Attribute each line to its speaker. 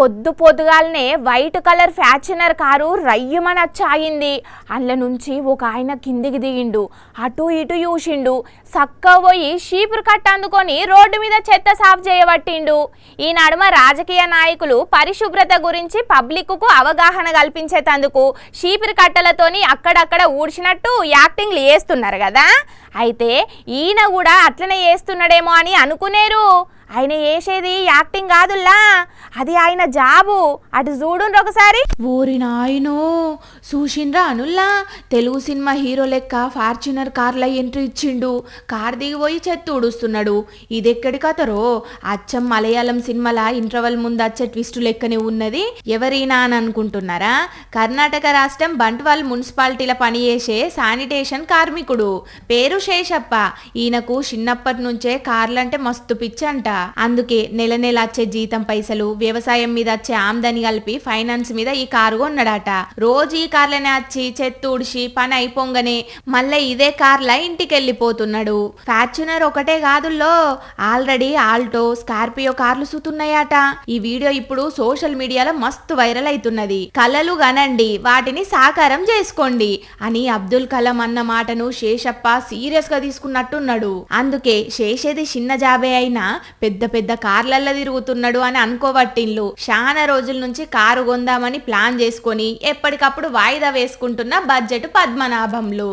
Speaker 1: పొద్దు పొద్దుగాలనే white colour ఫ్యాచునర్ car రయ్యమని ఆగింది. అందులో నుంచి ఒక ఆయన కిందికి దిగిండు, అటు ఇటు చూసిండు, సక్క పోయి షీపురు కట్ట అందుకొని రోడ్డు మీద చెత్త సాఫ్ చేయబట్టిండు. ఈ నడుమ రాజకీయ నాయకులు పరిశుభ్రత గురించి పబ్లిక్కు అవగాహన కల్పించేందుకు షీపురు కట్టలతోని అక్కడక్కడ ఊడ్చినట్టు యాక్టింగ్లు చేస్తున్నారు కదా. అయితే ఈయన కూడా అట్లనే చేస్తున్నాడేమో అని అనుకునేరు. ఆయన చేసేది యాక్టింగ్ కాదుల్లా, అది ఆయన జాబు. అటు చూడుండ్రు ఒకసారి.
Speaker 2: ఊరి నాయనో, చూసిండ్రా అనుల్లా, తెలుగు సినిమా హీరో లెక్క ఫార్చునర్ కార్ల ఎంట్రీ ఇచ్చిండు. కార్ దిగిపోయి చెత్త ఊడుస్తున్నాడు. ఇదెక్కడి కథరో, అచ్చం మలయాళం సినిమాల ఇంటర్వల్ ముందు వచ్చే ట్విస్ట్ లెక్కనే ఉన్నది. ఎవరైనా అని అనుకుంటున్నారా? కర్ణాటక రాష్ట్రం బంట్వాల్ మున్సిపాలిటీల పనిచేసే శానిటేషన్ కార్మికుడు, పేరు శేషప్ప. ఈయనకు చిన్నప్పటి నుంచే కార్లంటే మస్తు పిచ్చంట. అందుకే నెల నెల వచ్చే జీతం పైసలు, వ్యవసాయం మీద వచ్చే ఆమ్దాని కలిపి ఫైనాన్స్ మీద ఈ కారు కొన్నాడట. రోజు ఈ కార్లనే వచ్చి చెత్త ఊడిసి పని అయిపోగానే మళ్ళీ ఇదే కార్ల ఇంటికి వెళ్ళిపోతున్నాడు. ఫార్చునర్ ఒకటే కాదుల్లో, ఆల్రెడీ ఆల్టో, స్కార్పియో కార్లు సుతున్నాయట. ఈ వీడియో ఇప్పుడు సోషల్ మీడియాలో మస్తు వైరల్ అవుతున్నది. కలలు గనండి, వాటిని సాకారం చేసుకోండి అని అబ్దుల్ కలాం అన్న మాటను శేషప్ప సీరియస్ గా తీసుకున్నట్టున్నాడు. అందుకే చేసేది చిన్న జాబే అయినా పెద్ద పెద్ద కార్లల్లో తిరుగుతున్నాడు అని అనుకోబట్టిన్లు. చాలా రోజుల నుంచి కారు కొందామని ప్లాన్ చేసుకొని ఎప్పటికప్పుడు వాయిదా వేసుకుంటున్న బడ్జెట్ పద్మనాభంలు.